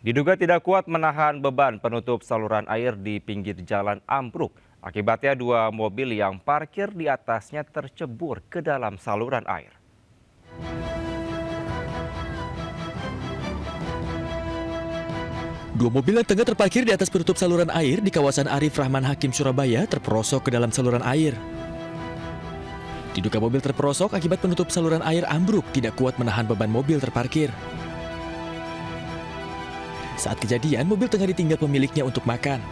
Diduga tidak kuat menahan beban, penutup saluran air di pinggir jalan ambruk. Akibatnya dua mobil yang parkir di atasnya tercebur ke dalam saluran air. Dua mobil yang tengah terparkir di atas penutup saluran air di kawasan Arif Rahman Hakim, Surabaya terperosok ke dalam saluran air. Diduga mobil terperosok akibat penutup saluran air ambruk tidak kuat menahan beban mobil terparkir. Saat kejadian, mobil tengah ditinggal pemiliknya untuk makan.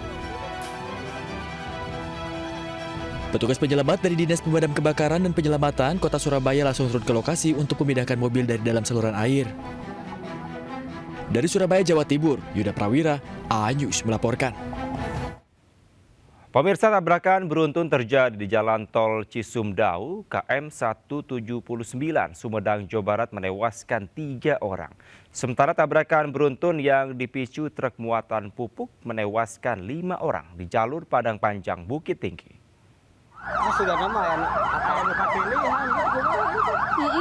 Petugas penyelamat dari Dinas Pemadam Kebakaran dan Penyelamatan Kota Surabaya langsung turun ke lokasi untuk memindahkan mobil dari dalam saluran air. Dari Surabaya, Jawa Timur, Yuda Prawira, A-News melaporkan. Pemirsa, tabrakan beruntun terjadi di Jalan Tol Cisumdawu, KM 179, Sumedang, Jawa Barat menewaskan 3 orang. Sementara tabrakan beruntun yang dipicu truk muatan pupuk menewaskan 5 orang di jalur Padang Panjang, Bukit Tinggi. Sudah nama ya, apa yang dipilih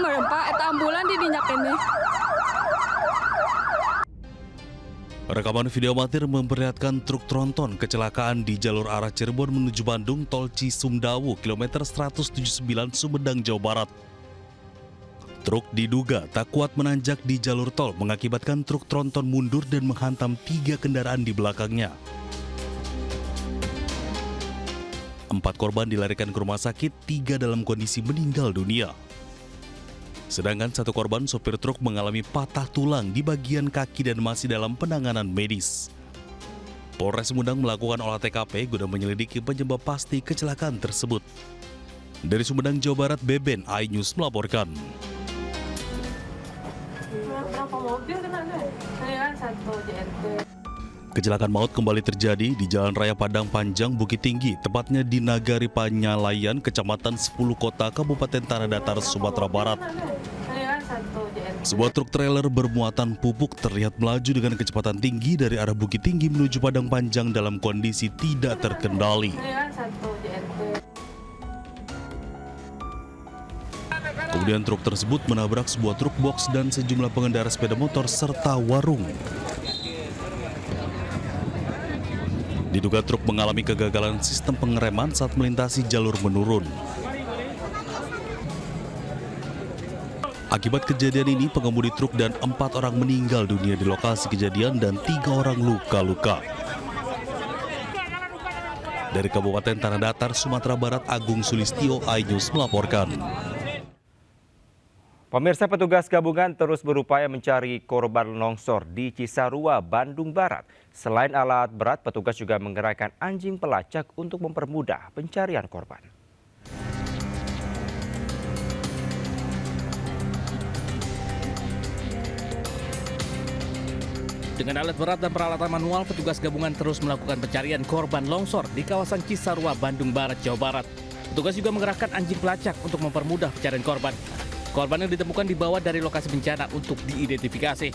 ya? Pak, eta ambulan di dinyak ini. Rekaman video amatir memperlihatkan truk tronton kecelakaan di jalur arah Cirebon menuju Bandung Tol Cisumdawu kilometer 179 Sumedang, Jawa Barat. Truk diduga tak kuat menanjak di jalur tol mengakibatkan truk tronton mundur dan menghantam 3 kendaraan di belakangnya. 4 korban dilarikan ke rumah sakit, 3 dalam kondisi meninggal dunia. Sedangkan 1 korban sopir truk mengalami patah tulang di bagian kaki dan masih dalam penanganan medis. Polres Sumedang melakukan olah TKP guna menyelidiki penyebab pasti kecelakaan tersebut. Dari Sumedang, Jawa Barat, Beben, A-News melaporkan. Berapa mobil kena deh? Saya 1 JRT. Kecelakaan maut kembali terjadi di Jalan Raya Padang Panjang, Bukit Tinggi, tepatnya di Nagari Panyalayan, Kecamatan 10 Kota, Kabupaten Tanah Datar, Sumatera Barat. Sebuah truk trailer bermuatan pupuk terlihat melaju dengan kecepatan tinggi dari arah Bukit Tinggi menuju Padang Panjang dalam kondisi tidak terkendali. Kemudian truk tersebut menabrak sebuah truk box dan sejumlah pengendara sepeda motor serta warung. Diduga truk mengalami kegagalan sistem pengereman saat melintasi jalur menurun. Akibat kejadian ini, pengemudi truk dan 4 orang meninggal dunia di lokasi kejadian dan 3 orang luka-luka. Dari Kabupaten Tanah Datar, Sumatera Barat, Agung Sulistyo, A-News melaporkan. Pemirsa, petugas gabungan terus berupaya mencari korban longsor di Cisarua, Bandung Barat. Selain alat berat, petugas juga mengerahkan anjing pelacak untuk mempermudah pencarian korban. Dengan alat berat dan peralatan manual, petugas gabungan terus melakukan pencarian korban longsor di kawasan Cisarua, Bandung Barat, Jawa Barat. Petugas juga mengerahkan anjing pelacak untuk mempermudah pencarian korban. Korban yang ditemukan dibawa dari lokasi bencana untuk diidentifikasi.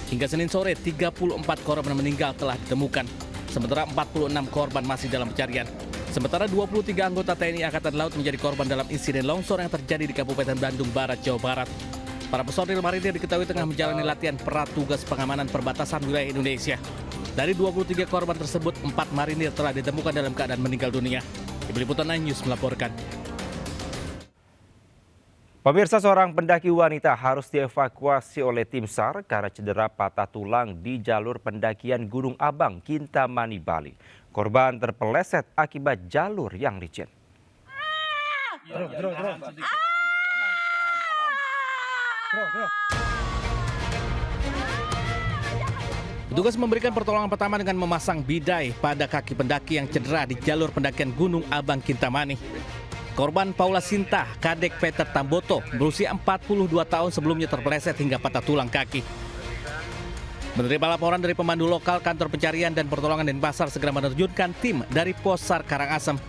Hingga Senin sore, 34 korban meninggal telah ditemukan. Sementara 46 korban masih dalam pencarian. Sementara 23 anggota TNI Angkatan Laut menjadi korban dalam insiden longsor yang terjadi di Kabupaten Bandung Barat, Jawa Barat. Para personil marinir diketahui tengah menjalani latihan pratugas pengamanan perbatasan wilayah Indonesia. Dari 23 korban tersebut, 4 marinir telah ditemukan dalam keadaan meninggal dunia. Ibu Liputan A-News melaporkan. Pemirsa, seorang pendaki wanita harus dievakuasi oleh tim SAR karena cedera patah tulang di jalur pendakian Gunung Abang, Kintamani, Bali. Korban terpeleset akibat jalur yang licin. Petugas memberikan pertolongan pertama dengan memasang bidai pada kaki pendaki yang cedera di jalur pendakian Gunung Abang, Kintamani. Korban Paula Sinta, kadek Peter Tamboto, berusia 42 tahun sebelumnya terpeleset hingga patah tulang kaki. Menerima laporan dari pemandu lokal, kantor pencarian dan pertolongan Denpasar segera menerjunkan tim dari Pos SAR Karangasem.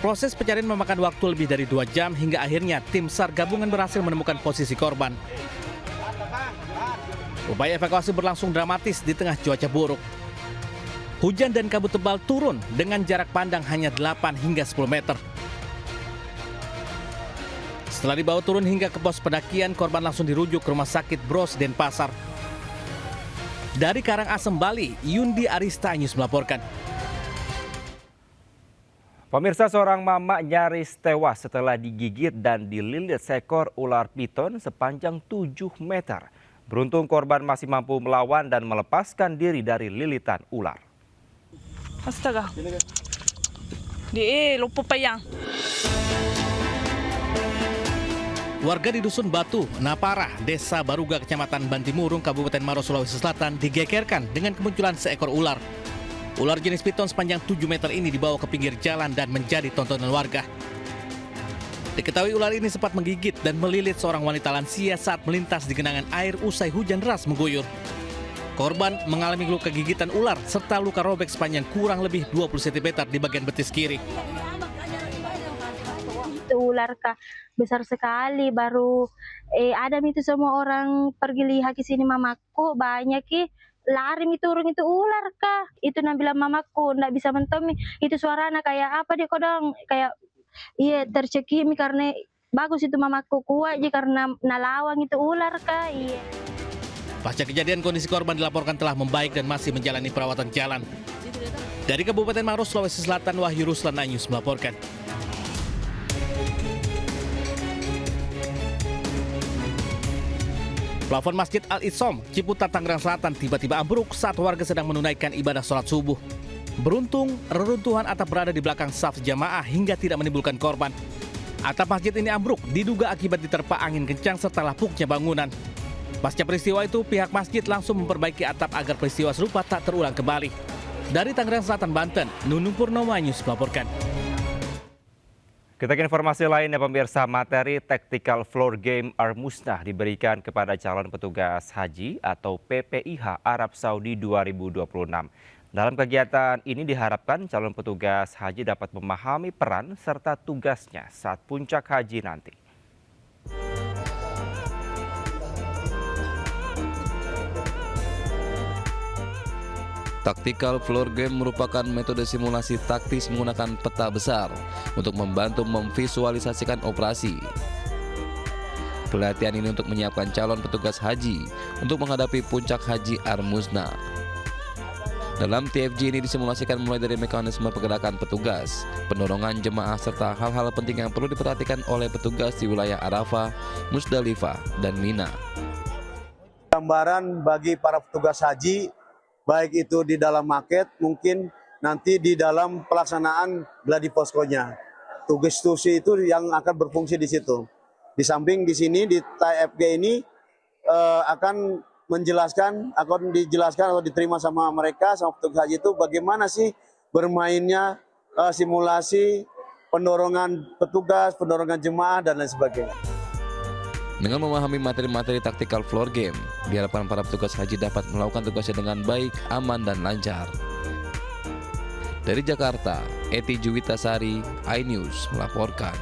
Proses pencarian memakan waktu lebih dari 2 jam hingga akhirnya tim SAR gabungan berhasil menemukan posisi korban. Upaya evakuasi berlangsung dramatis di tengah cuaca buruk. Hujan dan kabut tebal turun dengan jarak pandang hanya 8 hingga 10 meter. Setelah dibawa turun hingga ke pos pendakian, korban langsung dirujuk ke Rumah Sakit Bros Denpasar. Dari Karangasem, Bali, Yundi Arista News melaporkan. Pemirsa, seorang mama nyaris tewas setelah digigit dan dililit seekor ular piton sepanjang 7 meter. Beruntung korban masih mampu melawan dan melepaskan diri dari lilitan ular. Astaga. Lupa payang. Warga di Dusun Batu, Napara, Desa Baruga, Kecamatan Bantimurung, Kabupaten Maros, Sulawesi Selatan digegerkan dengan kemunculan seekor ular. Ular jenis piton sepanjang 7 meter ini dibawa ke pinggir jalan dan menjadi tontonan warga. Diketahui ular ini sempat menggigit dan melilit seorang wanita lansia saat melintas di genangan air usai hujan deras mengguyur. Korban mengalami luka gigitan ular serta luka robek sepanjang kurang lebih 20 cm di bagian betis kiri. Itu ular kah besar sekali, baru ada itu semua orang pergi lihat ke sini, mamaku banyak lari turun itu ular kah, itu bilang mamaku ndak bisa mentomi itu suaranya kayak apa dia kodong, kayak iya tercekimi karena bagus itu mamaku kuat aja karena nalawang itu ular kah. Iya. Pasca kejadian, kondisi korban dilaporkan telah membaik dan masih menjalani perawatan jalan. Dari Kabupaten Maros, Sulawesi Selatan, Wahyu Ruslan News melaporkan. Plafon Masjid Al-Isom, Ciputat, Tangerang Selatan tiba-tiba ambruk saat warga sedang menunaikan ibadah sholat subuh. Beruntung, reruntuhan atap berada di belakang saf jamaah hingga tidak menimbulkan korban. Atap masjid ini ambruk diduga akibat diterpa angin kencang serta lapuknya bangunan. Pasca peristiwa itu, pihak masjid langsung memperbaiki atap agar peristiwa serupa tak terulang kembali. Dari Tangerang Selatan, Banten, Nunung Purnomo News melaporkan. Kita ke informasi lain ya pemirsa, materi Tactical Floor Game Armusnah diberikan kepada calon petugas haji atau PPIH Arab Saudi 2026. Dalam kegiatan ini diharapkan calon petugas haji dapat memahami peran serta tugasnya saat puncak haji nanti. Tactical Floor Game merupakan metode simulasi taktis menggunakan peta besar untuk membantu memvisualisasikan operasi. Pelatihan ini untuk menyiapkan calon petugas haji untuk menghadapi puncak haji Armusnah. Dalam TFG ini disimulasikan mulai dari mekanisme pergerakan petugas, penolongan jemaah serta hal-hal penting yang perlu diperhatikan oleh petugas di wilayah Arafah, Musdalifah, dan Mina. Gambaran bagi para petugas haji, baik itu di dalam maket, mungkin nanti di dalam pelaksanaan gladi poskonya. Tugas itu yang akan berfungsi di situ. Di samping di sini di TFG ini akan menjelaskan, akan dijelaskan atau diterima sama mereka, sama petugas haji itu bagaimana sih bermainnya simulasi pendorongan petugas, pendorongan jemaah dan lain sebagainya. Dengan memahami materi-materi Tactical Floor Game, diharapkan para petugas haji dapat melakukan tugasnya dengan baik, aman, dan lancar. Dari Jakarta, Eti Juwitasari, iNews melaporkan.